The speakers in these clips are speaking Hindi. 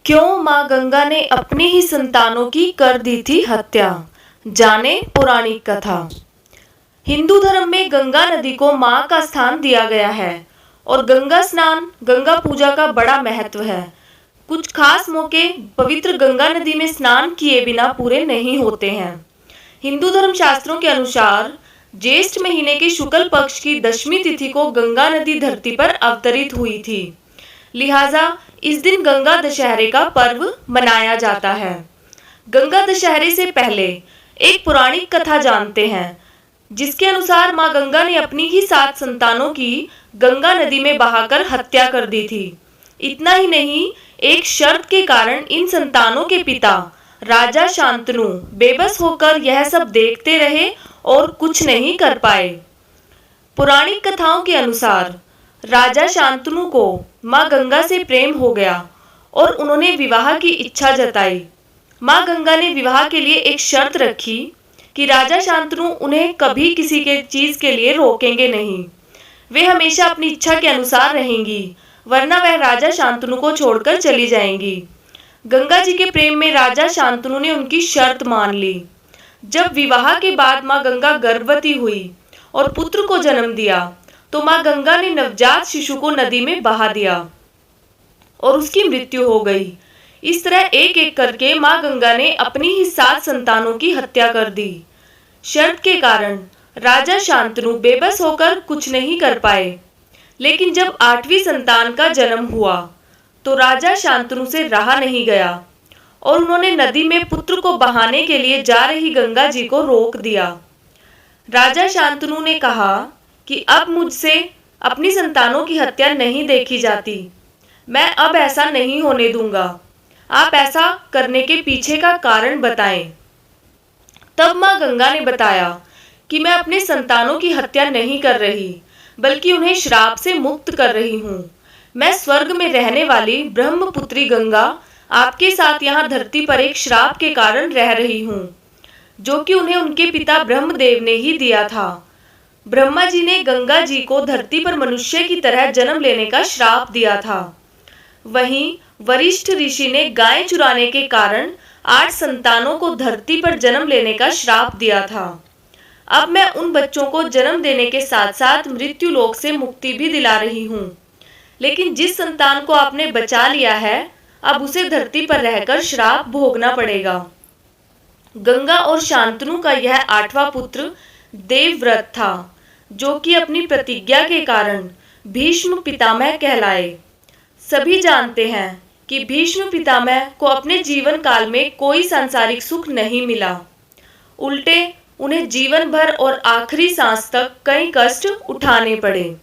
क्यों मां गंगा ने अपनी ही संतानों की कर दी थी हत्या, जाने पौराणिक कथा। हिंदू धर्म में गंगा नदी को मां का स्थान दिया गया है और गंगा स्नान, गंगा पूजा का बड़ा महत्व है। कुछ खास मौके पवित्र गंगा नदी में स्नान किए बिना पूरे नहीं होते हैं। हिंदू धर्म शास्त्रों के अनुसार ज्येष्ठ महीने के शुक्ल पक्ष की 10वीं तिथि को गंगा नदी धरती पर अवतरित हुई थी। लिहाजा इस दिन गंगा दशहरे का पर्व मनाया जाता है। गंगा दशहरे से पहले एक पौराणिक कथा जानते हैं, जिसके अनुसार मां गंगा ने अपनी ही 7 संतानों की गंगा नदी में बहाकर हत्या कर दी थी। इतना ही नहीं, एक शर्त के कारण इन संतानों के पिता राजा शांतनु बेबस होकर यह सब देखते रहे और कुछ नहीं कर पाए। पौराणिक कथाओं के अनुसार राजा शांतनु को मां गंगा से प्रेम हो गया और उन्होंने विवाह की इच्छा जताई। मां गंगा ने विवाह के लिए एक शर्त रखी कि राजा शांतनु उन्हें कभी किसी के चीज के लिए रोकेंगे नहीं। वे हमेशा अपनी इच्छा के अनुसार रहेंगी, वरना वह राजा शांतनु को छोड़कर चली जाएंगी। गंगा जी के प्रेम में राजा शांतनु ने उनकी शर्त मान ली। जब विवाह के बाद मां गंगा गर्भवती हुई और पुत्र को जन्म दिया, तो मां गंगा ने नवजात शिशु को नदी में बहा दिया और उसकी मृत्यु हो गई। इस तरह एक एक करके मां गंगा ने अपनी ही 7 संतानों की हत्या कर दी। शर्त के कारण राजा शांतनु बेबस होकर कुछ नहीं कर पाए। लेकिन जब 8वीं संतान का जन्म हुआ तो राजा शांतनु से रहा नहीं गया और उन्होंने नदी में पुत्र को बहाने के लिए जा रही गंगा जी को रोक दिया। राजा शांतनु ने कहा कि अब मुझसे अपनी संतानों की हत्या नहीं देखी जाती, मैं अब ऐसा नहीं होने दूंगा। आप ऐसा करने के पीछे का कारण बताएं। तब मां गंगा ने बताया कि मैं अपने संतानों की हत्या नहीं कर रही, बल्कि उन्हें श्राप से मुक्त कर रही हूँ। मैं स्वर्ग में रहने वाली ब्रह्मपुत्री गंगा आपके साथ यहाँ धरती पर एक श्राप के कारण रह रही हूँ, जो कि उन्हें उनके पिता ब्रह्मदेव ने ही दिया था। ब्रह्मा जी ने गंगा जी को धरती पर मनुष्य की तरह जन्म लेने का श्राप दिया था। वहीं वरिष्ठ ऋषि ने गाय चुराने के कारण 8 संतानों को धरती पर जन्म लेने का श्राप दिया था। अब मैं उन बच्चों को जन्म देने के साथ साथ मृत्यु लोक से मुक्ति भी दिला रही हूँ। लेकिन जिस संतान को आपने बचा लिया है, अब उसे धरती पर रहकर श्राप भोगना पड़ेगा। गंगा और शांतनु का यह 8वां पुत्र देवव्रत था, जो कि अपनी प्रतिज्ञा के कारण भीष्म पितामह कहलाए। सभी जानते हैं कि भीष्म पितामह को अपने जीवन काल में कोई सांसारिक सुख नहीं मिला, उल्टे उन्हें जीवन भर और आखिरी सांस तक कई कष्ट उठाने पड़े।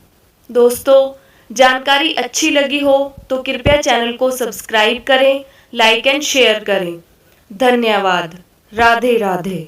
दोस्तों, जानकारी अच्छी लगी हो तो कृपया चैनल को सब्सक्राइब करें, लाइक एंड शेयर करें। धन्यवाद। राधे राधे।